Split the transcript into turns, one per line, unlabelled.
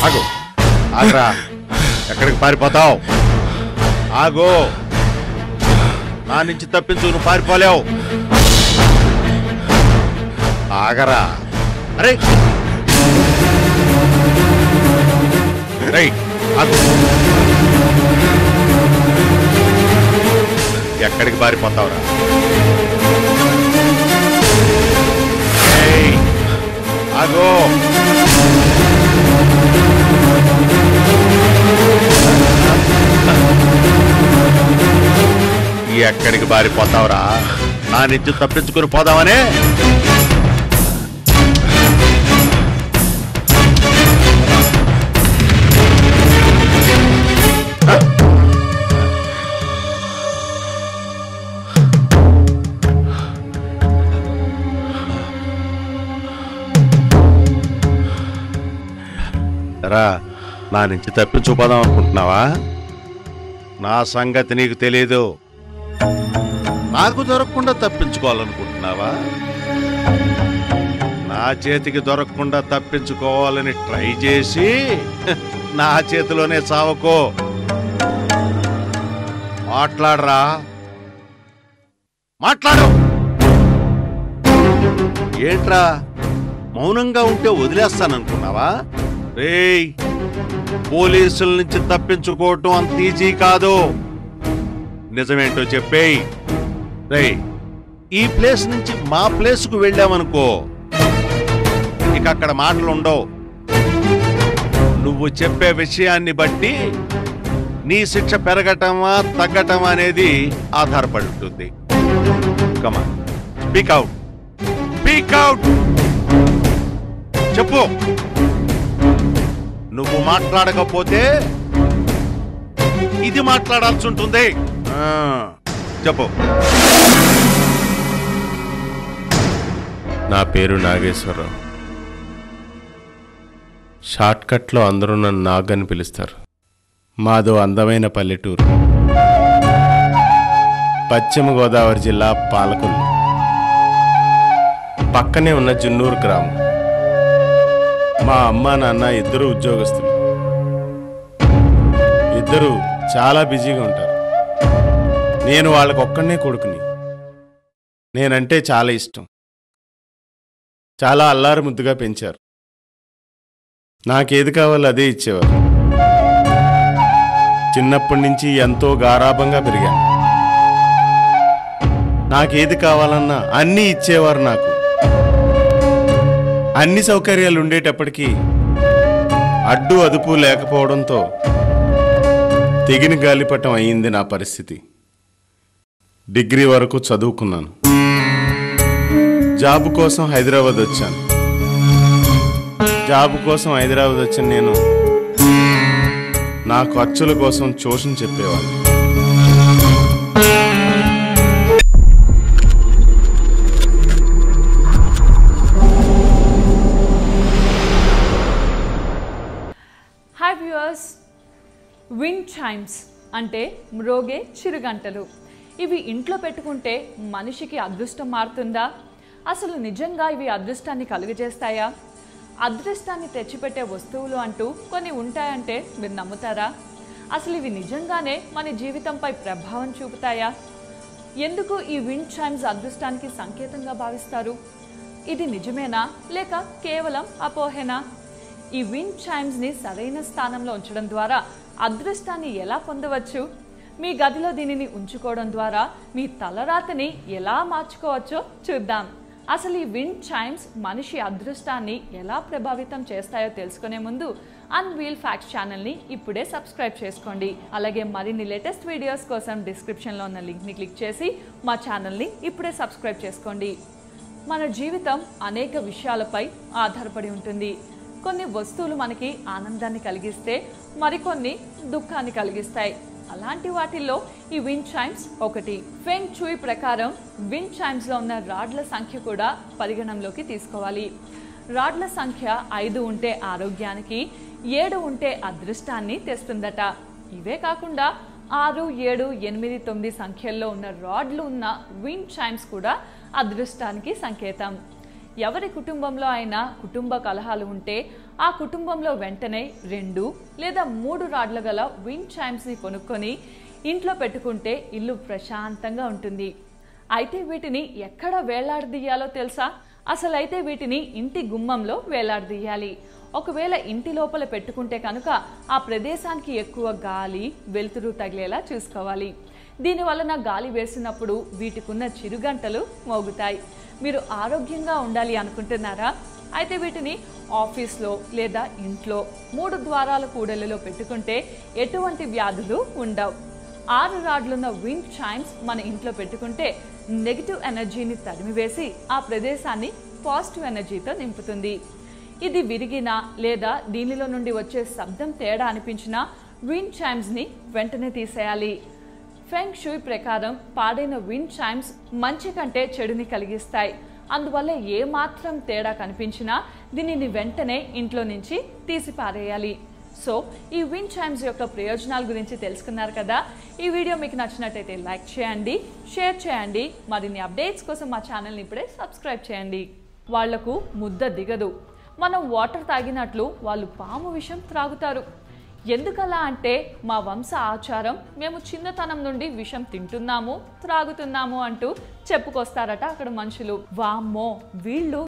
ఆగు ఆగరా ఎక్కడికి పారిపోతావు ఆగు నా నుంచి తప్పించు నువ్వు పారిపోలేవు ఆగరా అరే ఆగు ఎక్కడికి పారిపోతావురా ఆగు ఎక్కడికి పారిపోతావురా నా నుంచి తప్పించుకుని పోదామనే నా నుంచి తప్పించుకోదాం అనుకుంటున్నావా నా సంగతి నీకు తెలీదు నాకు దొరకకుండా తప్పించుకోవాలనుకుంటున్నావా నా చేతికి దొరకకుండా తప్పించుకోవాలని ట్రై చేసి నా చేతిలోనే చావకో మాట్లాడరా మాట్లాడు ఏంట్రా మౌనంగా ఉంటే వదిలేస్తాననుకున్నావా రేయ్ పోలీసుల నుంచి తప్పించుకోవటం అంత ఈజీ కాదు నిజమేంటో చెప్పేయ్ రేయ్ ఈ ప్లేస్ నుంచి మా ప్లేస్కు వెళ్ళామనుకో ఇక అక్కడ మాటలు ఉండవు నువ్వు చెప్పే విషయాన్ని బట్టి నీ శిక్ష పెరగటమా తగ్గటమా అనేది ఆధారపడి ఉంటుంది come on speak out speak out చెప్పు నువ్వు మాట్లాడకపోతే ఇది మాట్లాడాల్సి ఉంటుంది చెప్పు
నా పేరు నాగేశ్వరరావు షార్ట్ కట్లో అందరూ నన్ను నాగ్ అని పిలుస్తారు మాదో అందమైన పల్లెటూరు పశ్చిమ గోదావరి జిల్లా పాలకొల్లు పక్కనే ఉన్న జున్నూరు గ్రామం మా అమ్మ నాన్న ఇద్దరు ఉద్యోగస్తులు ఇద్దరు చాలా బిజీగా ఉంటారు నేను వాళ్ళకు ఒక్కనే కొడుకుని నేనంటే చాలా ఇష్టం చాలా అల్లారు ముద్దుగా పెంచారు నాకేది కావాలో అదే ఇచ్చేవారు చిన్నప్పటి నుంచి ఎంతో గారాబంగా పెరిగాను నాకేది కావాలన్నా అన్నీ ఇచ్చేవారు నాకు అన్ని సౌకర్యాలు ఉండేటప్పటికీ అడ్డు అదుపు లేకపోవడంతో తెగిన గాలిపటం అయింది నా పరిస్థితి డిగ్రీ వరకు చదువుకున్నాను జాబ్ కోసం హైదరాబాద్ వచ్చాను జాబ్ కోసం హైదరాబాద్ వచ్చిన నేను నా ఖర్చుల కోసం ట్యూషన్ చెప్పేవాడిని
హాయ్ వ్యూవర్స్ విండ్ చైమ్స్ అంటే మ్రోగే చిరుగంటలు ఇవి ఇంట్లో పెట్టుకుంటే మనిషికి అదృష్టం మారుతుందా అసలు నిజంగా ఇవి అదృష్టాన్ని కలుగజేస్తాయా అదృష్టాన్ని తెచ్చిపెట్టే వస్తువులు అంటూ కొన్ని ఉంటాయంటే మీరు నమ్ముతారా అసలు ఇవి నిజంగానే మన జీవితంపై ప్రభావం చూపుతాయా ఎందుకు ఈ విండ్ చైమ్స్ అదృష్టానికి సంకేతంగా భావిస్తారు ఇది నిజమేనా లేక కేవలం అపోహేనా ఈ విండ్ చైమ్స్ని సరైన స్థానంలో ఉంచడం ద్వారా అదృష్టాన్ని ఎలా పొందవచ్చు మీ గదిలో దీనిని ఉంచుకోవడం ద్వారా మీ తలరాతని ఎలా మార్చుకోవచ్చో చూద్దాం అసలు ఈ విండ్ చైమ్స్ మనిషి అదృష్టాన్ని ఎలా ప్రభావితం చేస్తాయో తెలుసుకునే ముందు అన్వీల్ ఫ్యాక్ట్స్ ఛానల్ని ఇప్పుడే సబ్స్క్రైబ్ చేసుకోండి అలాగే మరిన్ని లేటెస్ట్ వీడియోస్ కోసం డిస్క్రిప్షన్లో ఉన్న లింక్ని క్లిక్ చేసి మా ఛానల్ని ఇప్పుడే సబ్స్క్రైబ్ చేసుకోండి మన జీవితం అనేక విషయాలపై ఆధారపడి ఉంటుంది కొన్ని వస్తువులు మనకి ఆనందాన్ని కలిగిస్తే మరికొన్ని దుఃఖాన్ని కలిగిస్తాయి అలాంటి వాటిల్లో ఈ విండ్ చైమ్స్ ఒకటి ఫెంగ్ చూయి ప్రకారం విండ్ చైమ్స్లో ఉన్న రాడ్ల సంఖ్య కూడా పరిగణంలోకి తీసుకోవాలి రాడ్ల సంఖ్య 5 ఉంటే ఆరోగ్యానికి 7 ఉంటే అదృష్టాన్ని తెస్తుందట ఇవే కాకుండా 6, 7, 8, 9 సంఖ్యల్లో ఉన్న రాడ్లు ఉన్న విండ్ చైమ్స్ కూడా అదృష్టానికి సంకేతం ఎవరి కుటుంబంలో అయినా కుటుంబ కలహాలు ఉంటే ఆ కుటుంబంలో వెంటనే 2 లేదా 3 రాడ్ల గల విండ్ చైమ్స్ని కొనుక్కొని ఇంట్లో పెట్టుకుంటే ఇల్లు ప్రశాంతంగా ఉంటుంది. అయితే వీటిని ఎక్కడ వేలాడదీయాలో తెలుసా? అసలైతే వీటిని ఇంటి గుమ్మంలో వేలాడదీయాలి. ఒకవేళ ఇంటి లోపల పెట్టుకుంటే కనుక ఆ ప్రదేశానికి ఎక్కువ గాలి వెలుతురు తగిలేలా చూసుకోవాలి. దీనివలన గాలి వేసినప్పుడు వీటికున్న చిరుగంటలు మోగుతాయి. మీరు ఆరోగ్యంగా ఉండాలి అనుకుంటున్నారా? అయితే వీటిని ఆఫీస్లో లేదా ఇంట్లో 3 ద్వారాల కూడలిలో పెట్టుకుంటే ఎటువంటి వ్యాధులు ఉండవు. 6 రాడ్లున్న విండ్ చైమ్స్ మన ఇంట్లో పెట్టుకుంటే నెగిటివ్ ఎనర్జీని తరిమివేసి ఆ ప్రదేశాన్ని పాజిటివ్ ఎనర్జీతో నింపుతుంది. ఇది విరిగినా లేదా దీనిలో నుండి వచ్చే శబ్దం తేడా అనిపించినా విండ్ చైమ్స్ని వెంటనే తీసేయాలి. ఫెంగ్ షూయ్ ప్రకారం పాడైన విండ్ చైమ్స్ మంచి కంటే చెడుని కలిగిస్తాయి. అందువల్ల ఏమాత్రం తేడా కనిపించినా దీనిని వెంటనే ఇంట్లో నుంచి తీసిపారేయాలి. సో ఈ విండ్ చైమ్స్ యొక్క ప్రయోజనాల గురించి తెలుసుకున్నారు కదా. ఈ వీడియో మీకు నచ్చినట్టయితే లైక్ చేయండి, షేర్ చేయండి. మరిన్ని అప్డేట్స్ కోసం మా ఛానల్ని ఇప్పుడే సబ్స్క్రైబ్ చేయండి. వాళ్లకు ముద్ద దిగదు. మనం వాటర్ తాగినట్లు వాళ్ళు పాము విషం త్రాగుతారు. ఎందుకలా అంటే మా వంశ ఆచారం, మేము చిన్నతనం నుండి విషం తింటున్నాము త్రాగుతున్నాము అంటూ చెప్పుకొస్తారట అక్కడ మనుషులు. వామ్మో, వీళ్ళు